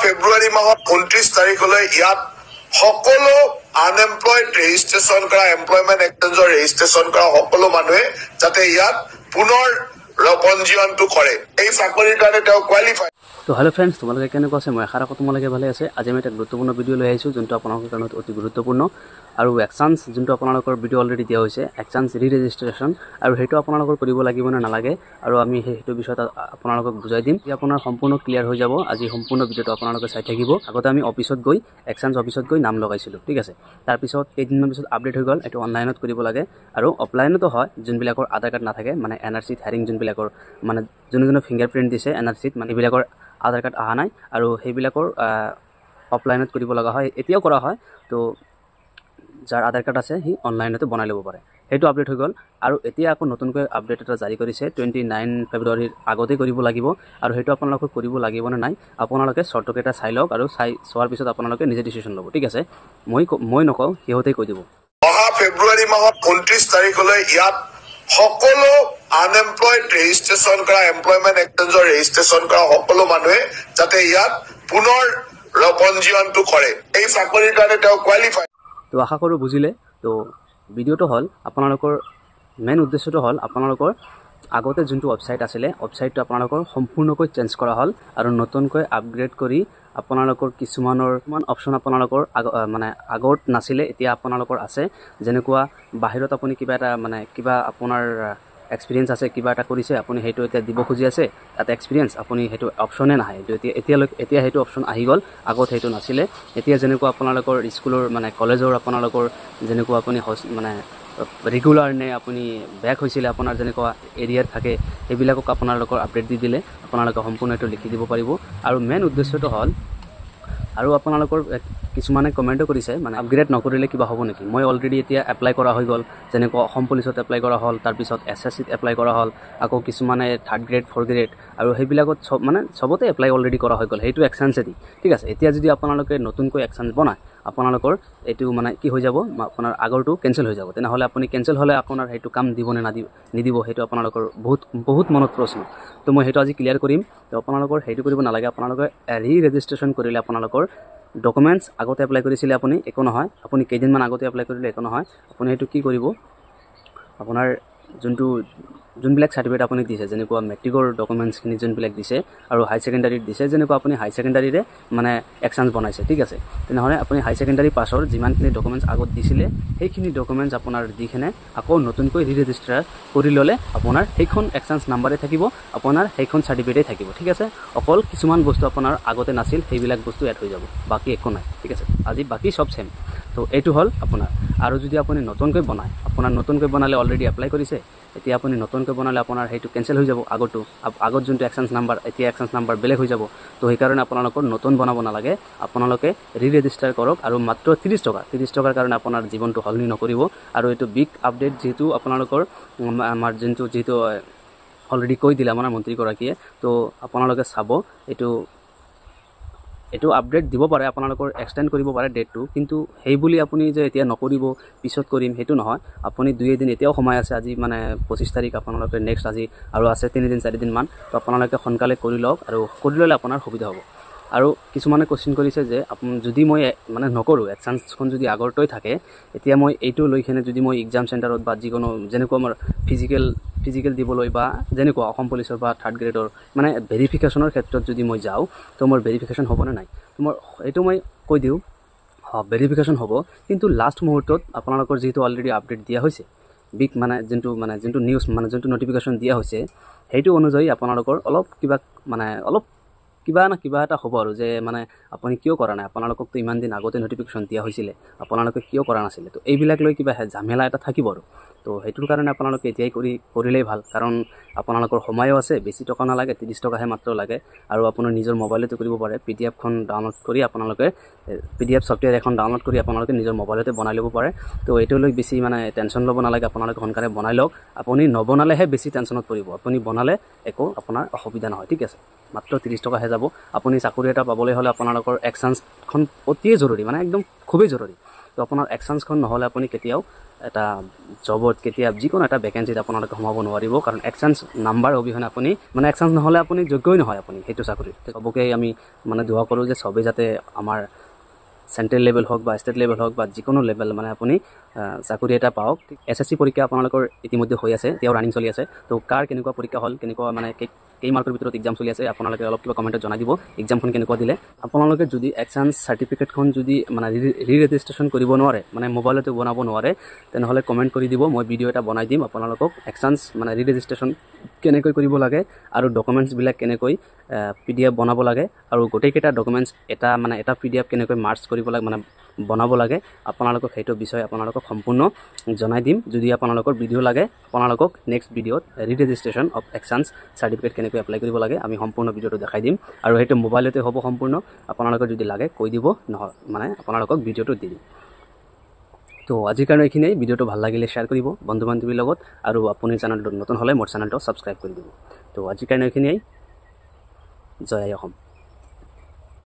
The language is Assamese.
ফেব্ৰুৱাৰী মাহৰ 29 তাৰিখলৈ ইয়াত সকলো আনএমপ্লয়েড ৰেজিষ্ট্ৰেশ্যন কৰা এমপ্লয়মেণ্ট এক্সচেঞ্জৰ ৰেজিষ্ট্ৰেশ্যন কৰা সকলো মানুহে যাতে ইয়াত পুনৰ পঞ্জীয়নটো কৰে এই চাকৰিৰ কাৰণে তেওঁ কোৱালিফাই। তো হেল্ল' ফ্ৰেণ্ডছ, তোমালোকে কেনেকুৱা আছে? মই আশা ৰাখোঁ তোমালোকে ভালে আছে। আজি আমি এটা গুৰুত্বপূৰ্ণ ভিডিঅ' লৈ আহিছোঁ যোনটো আপোনালোকৰ কাৰণে অতি গুৰুত্বপূৰ্ণ আৰু এক্সচেঞ্জ যোনটো আপোনালোকৰ ভিডিঅ' অলৰেডি দিয়া হৈছে এক্সচেঞ্জ ৰি-ৰেজিষ্ট্ৰেশ্যন আৰু সেইটো আপোনালোকৰ কৰিব লাগিব নে নালাগে আৰু আমি সেইটো বিষয়ত আপোনালোকক বুজাই দিম। ই আপোনাৰ সম্পূৰ্ণ ক্লিয়াৰ হৈ যাব। আজি সম্পূৰ্ণ ভিডিঅ'টো আপোনালোকে চাই থাকিব। আগতে আমি অফিচত গৈ এক্সচেঞ্জ অফিচত গৈ নাম লগাইছিলোঁ, ঠিক আছে। তাৰপিছত কেইদিনমান পিছত আপডেট হৈ গ'ল, এইটো অনলাইনত কৰিব লাগে আৰু অফলাইনতো হয়। যোনবিলাকৰ আধাৰ কাৰ্ড নাথাকে মানে NRCত হেৰিং যোনবিলাকৰ মানে যোনে ফিংগাৰ প্ৰিণ্ট দিছে NRCত মানে এইবিলাকৰ আধাৰ কাৰ্ড অহা নাই আৰু সেইবিলাকৰ অফলাইনত কৰিব লগা হয়, এতিয়াও কৰা হয়। তো যাৰ আধাৰ কাৰ্ড আছে সি অনলাইনতে বনাই ল'ব পাৰে। সেইটো আপডেট হৈ গ'ল আৰু এতিয়া আকৌ নতুনকৈ আপডেট এটা জাৰি কৰিছে 29 ফেব্ৰুৱাৰীৰ আগতে কৰিব লাগিব আৰু সেইটো আপোনালোকে কৰিব লাগিব নে নাই আপোনালোকে চৰ্টকেইটা চাই লওক আৰু চোৱাৰ পিছত আপোনালোকে নিজে ডিচিশ্যন ল'ব, ঠিক আছে। মই নকওঁ, সিহঁতেই কৈ দিব। অহা ফেব্ৰুৱাৰী মাহৰ 29 তাৰিখলৈ ইয়াত সকলো আনএমপ্লয়েড ৰেজিষ্ট্ৰেশ্যন কৰা এমপ্লয়মেণ্ট এক্সচেঞ্জৰ ৰেজিষ্ট্ৰেশ্যন কৰা সকলো মানুহে যাতে ইয়াত পুনৰ পঞ্জীয়নটো কৰে এই চাকৰিৰ কাৰণে তেওঁ কোৱালিফাই। তো আশা কৰোঁ বুজিলে। তো ভিডিঅ'টো হ'ল আপোনালোকৰ মেইন উদ্দেশ্যটো হ'ল আপোনালোকৰ আগতে যোনটো ৱেবছাইট আছিলে ৱেবছাইটটো আপোনালোকৰ সম্পূৰ্ণকৈ চেঞ্জ কৰা হ'ল আৰু নতুনকৈ আপগ্ৰেড কৰি আপোনালোকৰ কিছুমান অপশ্যন আপোনালোকৰ মানে আগত নাছিলে, এতিয়া আপোনালোকৰ আছে। যেনেকুৱা বাহিৰত আপুনি কিবা এটা মানে কিবা আপোনাৰ এক্সপিৰিয়েঞ্চ আছে, কিবা এটা কৰিছে আপুনি, সেইটো এতিয়া দিব খুজি আছে তাত এক্সপিৰিয়েঞ্চ, আপুনি সেইটো অপশ্যনে নাহে। এইটো এতিয়া সেইটো অপশ্যন আহি গ'ল, আগত সেইটো নাছিলে। এতিয়া যেনেকুৱা আপোনালোকৰ স্কুলৰ মানে কলেজৰ আপোনালোকৰ যেনেকুৱা আপুনি মানে ৰেগুলাৰ নে আপুনি বেক হৈছিলে আপোনাৰ যেনেকুৱা এৰিয়াৰ থাকে সেইবিলাকক আপোনালোকৰ আপডেট দি দিলে আপোনালোকে সম্পূৰ্ণ এইটো লিখি দিব পাৰিব। আৰু মেইন উদ্দেশ্যটো হ'ল আৰু আপোনালোকৰ কিছুমানে কমেণ্টো কৰিছে মানে আপগ্ৰেড নকৰিলে কিবা হ'ব নেকি। মই অলৰেডি এতিয়া এপ্লাই কৰা হৈ গ'ল, যেনেকুৱা অসম পুলিচত এপ্লাই কৰা হ'ল, তাৰপিছত SSCত এপ্লাই কৰা হ'ল, আকৌ কিছুমানে 3rd গ্ৰেড 4th গ্ৰেড আৰু সেইবিলাকত চবতে এপ্লাই অলৰেডি কৰা হৈ গ'ল, সেইটো এক্সচেঞ্জেদি, ঠিক আছে। এতিয়া যদি আপোনালোকে নতুনকৈ এক্সচেঞ্জ বনায় আপোনালোকৰ এইটো মানে কি হৈ যাব, আপোনাৰ আগৰটো কেঞ্চেল হৈ যাব। তেনেহ'লে আপুনি কেঞ্চেল হ'লে আপোনাৰ সেইটো কাম দিব নে নিদিব সেইটো আপোনালোকৰ বহুত মনত প্ৰশ্ন। তো মই সেইটো আজি ক্লিয়াৰ কৰিম। তো আপোনালোকৰ সেইটো কৰিব নালাগে। আপোনালোকে ৰি-ৰেজিষ্ট্ৰেশ্যন কৰিলে আপোনালোকৰ ডকুমেণ্টছ আগতে এপ্লাই কৰিছিলে আপুনি, একো নহয়। আপুনি কেইদিনমান আগতে এপ্লাই কৰিলে একো নহয়। আপুনি সেইটো কি কৰিব, আপোনাৰ যোনবিলাক চাৰ্টিফিকেট আপুনি দিছে যেনেকুৱা মেট্ৰিকৰ ডকুমেণ্টছখিনি যোনবিলাক দিছে আৰু হাই ছেকেণ্ডাৰীত দিছে, যেনেকুৱা আপুনি হাই ছেকেণ্ডাৰীৰে মানে এক্সচেঞ্জ বনাইছে, ঠিক আছে। তেনেহ'লে আপুনি হাই ছেকেণ্ডাৰী পাছৰ যিমানখিনি ডকুমেণ্টছ আগত দিছিলে সেইখিনি ডকুমেণ্টছ আপোনাৰ দিকেনে আকৌ নতুনকৈ ৰি-ৰেজিষ্টাৰ কৰি ল'লে আপোনাৰ সেইখন এক্সচেঞ্জ নাম্বাৰে থাকিব, আপোনাৰ সেইখন চাৰ্টিফিকেটেই থাকিব, ঠিক আছে। অকল কিছুমান বস্তু আপোনাৰ আগতে নাছিল সেইবিলাক বস্তু এড হৈ যাব, বাকী একো নাই, ঠিক আছে। আজি বাকী চব ছেম। তো এইটো হ'ল আপোনাৰ। আৰু যদি আপুনি নতুনকৈ বনায়, আপোনাৰ নতুনকৈ বনালে অলৰেডি এপ্লাই কৰিছে, এতিয়া আপুনি নতুনকৈ বনালে আপোনাৰ সেইটো কেঞ্চেল হৈ যাব। আগত যোনটো এক্সচেঞ্জ নাম্বাৰ এতিয়া এক্সচেঞ্জ নাম্বাৰ বেলেগ হৈ যাব। তো সেইকাৰণে আপোনালোকৰ নতুন বনাব নালাগে, আপোনালোকে ৰি-ৰেজিষ্টাৰ কৰক আৰু মাত্ৰ 30 টকাৰ কাৰণে আপোনাৰ জীৱনটো সলনি নকৰিব। আৰু এইটো বিগ আপডেট যিহেতু আপোনালোকৰ আমাৰ যিহেতু অলৰেডি কৈ দিলে আমাৰ মন্ত্ৰীগৰাকীয়ে, তো আপোনালোকে চাব এইটো আপডেট দিব পাৰে, আপোনালোকৰ এক্সটেণ্ড কৰিব পাৰে ডেটটো, কিন্তু সেই বুলি আপুনি যে এতিয়া নকৰিব পিছত কৰিম সেইটো নহয়। আপুনি 2 দিন এতিয়াও সময় আছে, আজি মানে 25 তাৰিখ, আপোনালোকে নেক্সট আজি আৰু আছে 3 4 দিনমান। তো আপোনালোকে সোনকালে কৰি লওক আৰু কৰি ল'লে আপোনাৰ সুবিধা হ'ব। আৰু কিছুমানে কুৱেশ্যন কৰিছে যে যদি মই মানে নকৰোঁ, এক্সচেঞ্জখন যদি আগৰটোৱে থাকে, এতিয়া মই এইটো লৈ কিনে যদি মই এক্সাম চেণ্টাৰত বা যিকোনো যেনেকুৱা আমাৰ ফিজিকেল দিবলৈ বা যেনেকুৱা অসম পুলিচৰ বা 3rd গ্ৰেডৰ মানে ভেৰিফিকেশ্যনৰ ক্ষেত্ৰত যদি মই যাওঁ, তো মোৰ ভেৰিফিকেশ্যন হ'বনে নাই, তো এইটো মই কৈ দিওঁ ভেৰিফিকেশ্যন হ'ব। কিন্তু লাষ্ট মুহূৰ্তত আপোনালোকৰ যিহেতু অলৰেডি আপডেট দিয়া হৈছে, যোনটো নিউজ মানে যোনটো নটিফিকেশ্যন দিয়া হৈছে সেইটো অনুযায়ী আপোনালোকৰ অলপ কিবা এটা হ'ব আৰু যে মানে আপুনি কিয় কৰা নাই, আপোনালোককতো ইমান দিন আগতে নটিফিকেশ্যন দিয়া হৈছিলে, আপোনালোকে কিয় কৰা নাছিলে। তো এইবিলাক লৈ কিবা ঝামেলা এটা থাকিব আৰু। তো সেইটোৰ কাৰণে আপোনালোকে এতিয়াই কৰিলেই ভাল, কাৰণ আপোনালোকৰ সময়ো আছে, বেছি টকা নালাগে, 30 টকাহে মাত্ৰ লাগে। আৰু আপোনাৰ নিজৰ মোবাইলতে কৰিব পাৰে, PDFখন ডাউনলোড কৰি আপোনালোকে PDF ছফ্টৱেৰ এখন ডাউনলোড কৰি আপোনালোকে নিজৰ মোবাইলতে বনাই ল'ব পাৰে। তো এইটো লৈ বেছি মানে টেনশ্যন ল'ব নালাগে, আপোনালোকে সোনকালে বনাই লওক। আপুনি নবনালেহে বেছি টেনশ্যনত পৰিব, আপুনি বনালে একো আপোনাৰ অসুবিধা নহয়, ঠিক আছে। মাত্ৰ 30 টকাহে যাব। আপুনি চাকৰি এটা পাবলৈ হ'লে আপোনালোকৰ এক্সচেঞ্জখন অতিয়ে জৰুৰী, মানে একদম খুবেই জৰুৰী। তো আপোনাৰ এক্সচেঞ্জখন নহ'লে আপুনি কেতিয়াও এটা জবত কেতিয়া যিকোনো এটা ভেকেঞ্চিত আপোনালোকে সোমাব নোৱাৰিব কাৰণ এক্সচেঞ্জ নাম্বাৰ অবিহনে আপুনি মানে এক্সচেঞ্জ নহ'লে আপুনি যোগ্যই নহয় আপুনি সেইটো চাকৰিত চবকে আমি মানে দোৱা কৰোঁ যে চবেই যাতে আমাৰ চেণ্ট্ৰেল লেভেল হওক বা ষ্টেট লেভেল হওক বা যিকোনো লেভেল মানে আপুনি চাকৰি এটা পাওক SSC পৰীক্ষা আপোনালোকৰ ইতিমধ্যে হৈ আছে এতিয়াও ৰানিং চলি আছে তো কাৰ কেনেকুৱা পৰীক্ষা হ'ল কেনেকুৱা মানে কেই মাৰ্কৰ ভিতৰত এক্সাম চলি আছে আপোনালোকে অলপ কিবা কমেণ্টত জনাই দিব এক্সামখন কেনেকুৱা দিলে আপোনালোকে যদি এক্সচেঞ্জ চাৰ্টিফিকেটখন যদি মানে ৰেজিষ্ট্ৰেশ্যন কৰিব নোৱাৰে মানে মোবাইলতে বনাব নোৱাৰে তেনেহ'লে কমেণ্ট কৰি দিব মই ভিডিঅ' এটা বনাই দিম আপোনালোকক এক্সচেঞ্জ মানে ৰেজিষ্ট্ৰেশ্যন কেনেকৈ কৰিব লাগে আৰু ডকুমেণ্টছবিলাক কেনেকৈ PDF বনাব লাগে আৰু গোটেইকেইটা ডকুমেণ্টছ এটা PDF কেনেকৈ মাৰ্চ কৰিব লাগে মানে বনাব লাগে আপোনালোকক সেইটো বিষয়ে আপোনালোকক সম্পূৰ্ণ জনাই দিম যদি আপোনালোকৰ ভিডিঅ' লাগে আপোনালোকক নেক্সট ভিডিঅ'ত ৰেজিষ্ট্ৰেশ্যন অফ এক্সচেঞ্জ চাৰ্টিফিকেট কেনেকৈ এপ্লাই কৰিব লাগে আমি সম্পূৰ্ণ ভিডিঅ'টো দেখাই দিম আৰু সেইটো মোবাইলতে হ'ব সম্পূৰ্ণ আপোনালোকৰ যদি লাগে কৈ দিব নহয় মানে আপোনালোকক ভিডিঅ'টো দি দিম তো আজিৰ কাৰণে এইখিনিয়ে ভিডিঅ'টো ভাল লাগিলে শ্বেয়াৰ কৰিব বন্ধু বান্ধৱীৰ লগত আৰু আপুনি চেনেলটো নতুন হ'লে মোৰ চেনেলটো ছাবস্ক্ৰাইব কৰি দিব তো আজিৰ কাৰণে এইখিনিয়ে জয় অসম